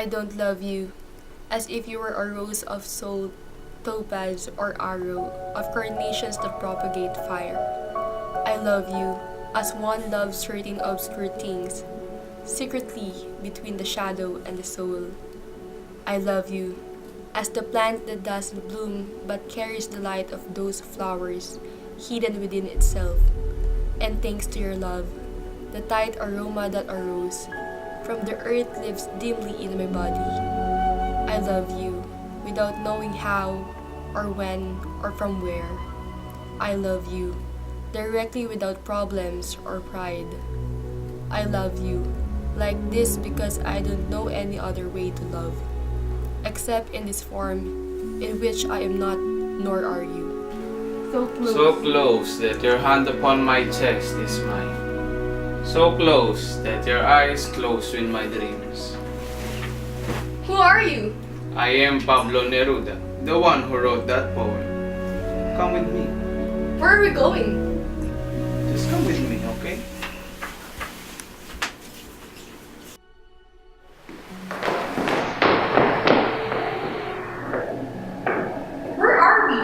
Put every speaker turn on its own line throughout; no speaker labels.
I don't love you as if you were a rose of soul, topaz, or arrow of carnations that propagate fire. I love you as one loves certain obscure things, secretly between the shadow and the soul. I love you as the plant that doesn't bloom but carries the light of those flowers hidden within itself. And thanks to your love, the tight aroma that arose from the earth lives dimly in my body. I love you without knowing how or when or from where. I love you directly without problems or pride. I love you like this because I don't know any other way to love, except in this form in which I am not, nor are you.
So close that your hand upon my chest is mine. So close that your eyes close with my dreams.
Who are you?
I am Pablo Neruda, the one who wrote that poem. Come with me.
Where are we going?
Just come with me, okay?
Where are we?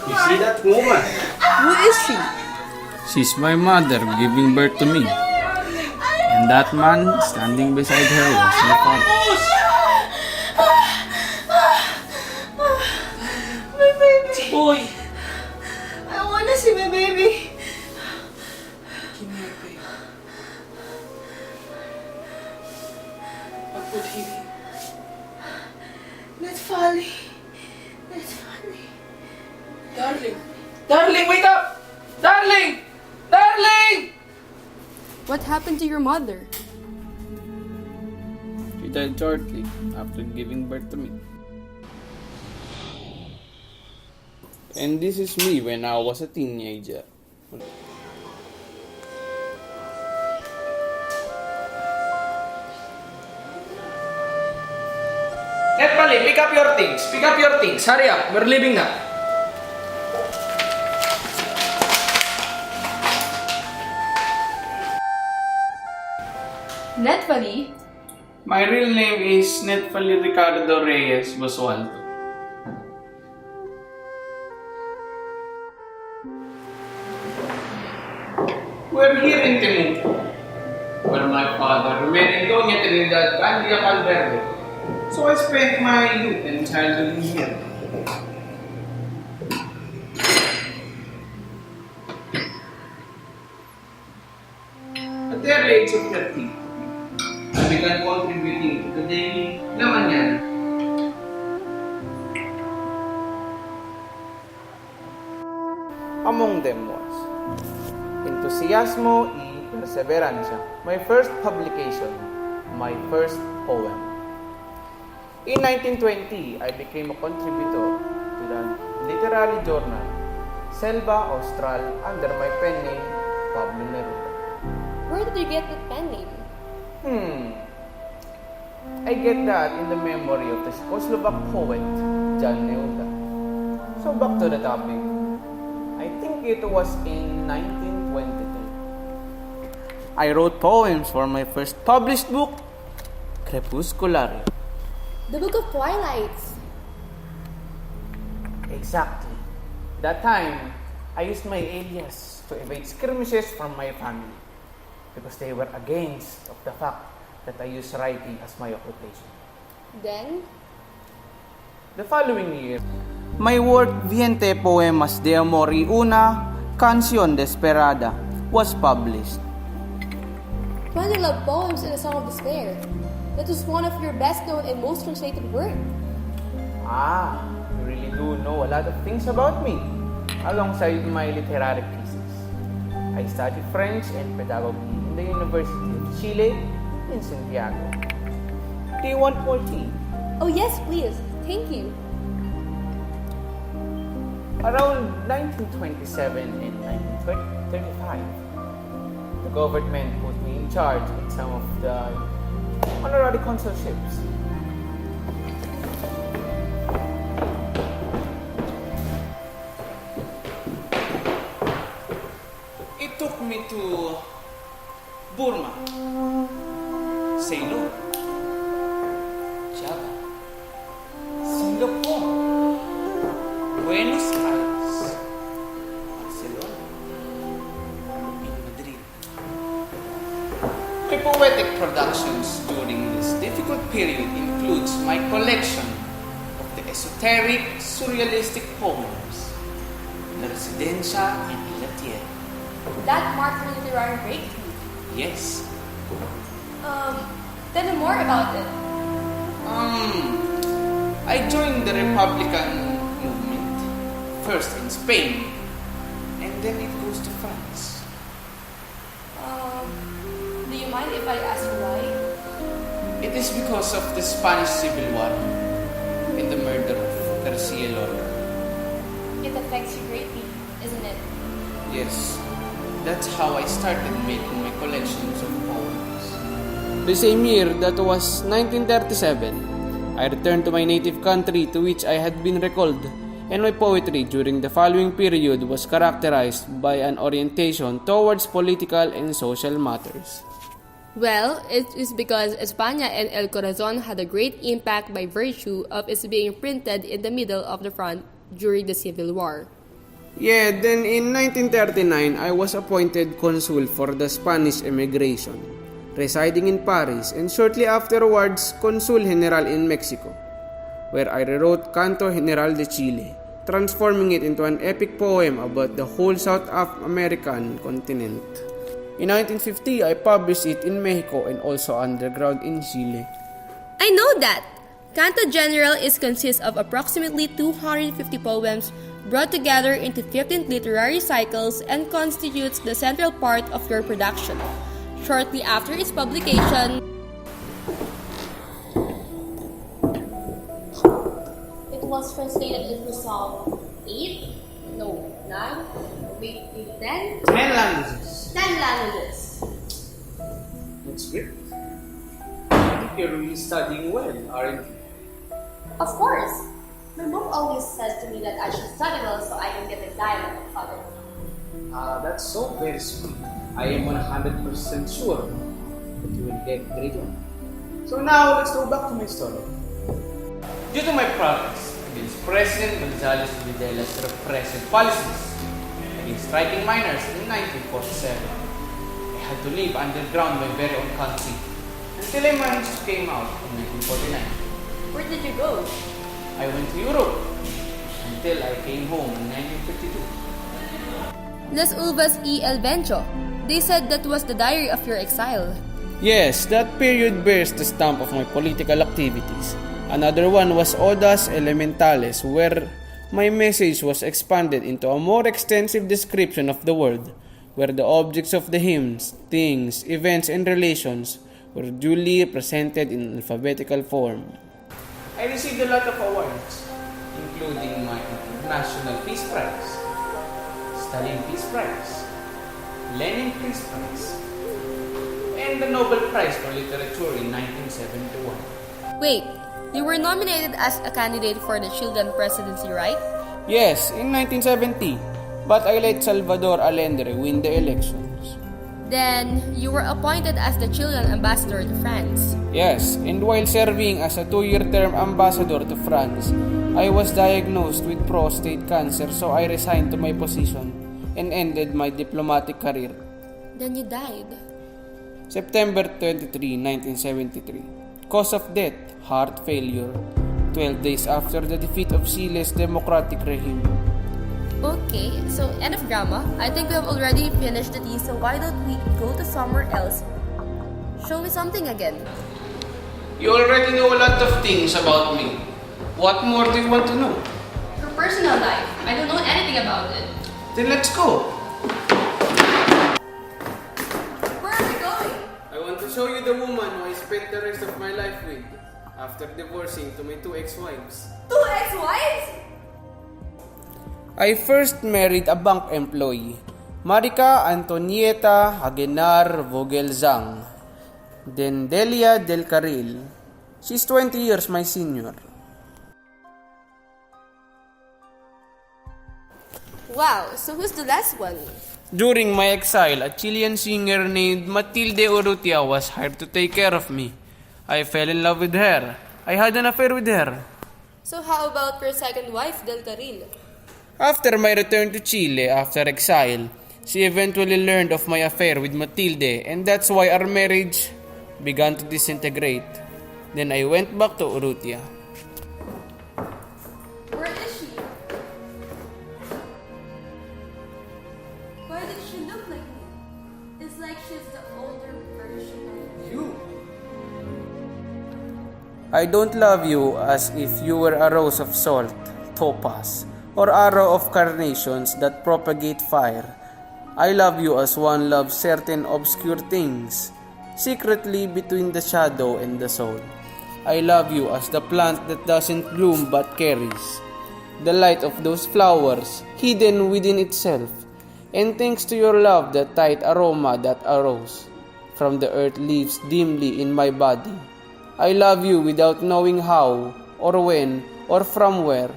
You see that woman?
Who is she?
She's my mother giving birth to me. And that man standing beside her was my father.
My baby.
Boy!
I wanna see my baby.
Give me your baby. What would he be?
Not Folly. Not Folly.
Darling! Darling, wake up! Darling! Darling!
What happened to your mother?
She died shortly after giving birth to me. And this is me when I was a teenager.
Netpali, pick up your things. Pick up your things. Hurry up. We're leaving now.
Netfali?
My real name is Netfali Ricardo Reyes Basualdo. We're here in Temuco, where my father remained in Doña Trinidad, Candia Valverde. So I spent my youth and childhood in here. At the early age of 13, I began contributing to the daily La Mañana. Among them was Entusiasmo y Perseverancia, my first publication, my first poem. In 1920, I became a contributor to the literary journal Selva Austral under my pen name, Pablo Neruda.
Where did you get that pen name?
I get that in the memory of the Czechoslovak poet, John Neruda. So back to the topic. I think it was in 1922. I wrote poems for my first published book, Crepusculare.
The Book of Twilights.
Exactly. That time, I used my alias to evade skirmishes from my family because they were against of the fact that I used writing as my occupation.
Then?
The following year, my work Viente Poemas de Amor y una Canción Desperada was published.
20 love poems and a song of despair. That was one of your best known and most translated work.
Ah, you really do know a lot of things about me, alongside my literary pieces. I studied French and pedagogy in the University of Chile in Santiago. Do you want more tea?
Oh yes, please. Thank you.
Around 1927 and 1935, the government put me in charge in some of the honorary consulships. It took me to Burma, Ceylon, Java, Singapore, Buenos Aires, Barcelona, and Madrid. My poetic productions during this difficult period includes my collection of the esoteric surrealistic poems, La Residencia en la Tierra.
That marked your literary breakthrough.
Yes.
Tell me more about it.
I joined the Republican movement, first in Spain, and then it goes to France.
Do you mind if I ask you why?
It is because of the Spanish Civil War and the murder of Garcia Lorca.
It affects you greatly, isn't it?
Yes, that's how I started making my collections of poems. The same year, that was 1937, I returned to my native country to which I had been recalled, and my poetry during the following period was characterized by an orientation towards political and social matters.
Well, it is because España and El Corazon had a great impact by virtue of its being printed in the middle of the front during the Civil War.
Yeah, then in 1939, I was appointed consul for the Spanish emigration, residing in Paris, and shortly afterwards, Consul General in Mexico, where I rewrote Canto General de Chile, transforming it into an epic poem about the whole South American continent. In 1950, I published it in Mexico and also underground in Chile.
I know that! Canto General consists of approximately 250 poems brought together into 15 literary cycles and constitutes the central part of your production. Shortly after its publication, it was translated into some 10
10 languages.
10 languages.
That's great. I think you're really studying well, aren't you?
Of course. My mom always says to me that I should study well so I can get the dialect of father.
That's so very sweet. I am 100% sure that you will get great one. So now, let's go back to my story. Due to my progress against President Gonzales Videla's repressive policies against striking miners in 1947, I had to live underground my very own country until I managed to came out in 1949.
Where did you go?
I went to Europe until I came home in 1952.
Las Uvas y El Vencho. They said that was the diary of your exile.
Yes, that period bears the stamp of my political activities. Another one was Odas Elementales, where my message was expanded into a more extensive description of the world, where the objects of the hymns, things, events, and relations were duly presented in alphabetical form. I received a lot of awards, including my International Peace Prize, Stalin Peace Prize, Lenin Peace Prize, and the Nobel Prize for Literature in 1971.
Wait, you were nominated as a candidate for the Chilean presidency, right?
Yes, in 1970, but I let Salvador Allende win the elections.
Then, you were appointed as the Chilean ambassador to France.
Yes, and while serving as a 2-year term ambassador to France, I was diagnosed with prostate cancer, so I resigned to my position and ended my diplomatic career.
Then you died.
September 23, 1973. Cause of death, heart failure, 12 days after the defeat of Chile's democratic regime.
Okay, so end of drama. I think we have already finished the tea, so why don't we go to somewhere else? Show me something again.
You already know a lot of things about me. What more do you want to know?
Your personal life. I don't know anything about it.
Then let's go.
Where are we going?
I want to show you the woman who I spent the rest of my life with after divorcing to my 2 ex-wives.
2 ex-wives?
I first married a bank employee. Marika Antonieta Aguilar Vogelzang, Dendelia Del Carril. She's 20 years my senior.
Wow, so who's the last one?
During my exile, a Chilean singer named Matilde Urrutia was hired to take care of me. I fell in love with her. I had an affair with her.
So how about your second wife, Del Carril?
After my return to Chile after exile, she eventually learned of my affair with Matilde, and that's why our marriage began to disintegrate. Then I went back to Urrutia.
Where is she? Why does she look like me? It's like she's the older version of you.
I don't love you as if you were a rose of salt, topaz, or arrow of carnations that propagate fire. I love you as one loves certain obscure things, secretly between the shadow and the soul. I love you as the plant that doesn't bloom but carries the light of those flowers hidden within itself, and thanks to your love the tight aroma that arose from the earth lives dimly in my body. I love you without knowing how, or when, or from where.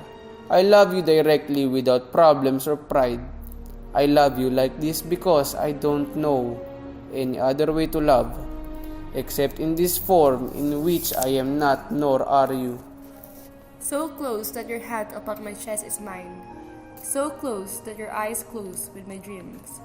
I love you directly without problems or pride. I love you like this because I don't know any other way to love, except in this form in which I am not nor are you.
So close that your hand upon my chest is mine. So close that your eyes close with my dreams.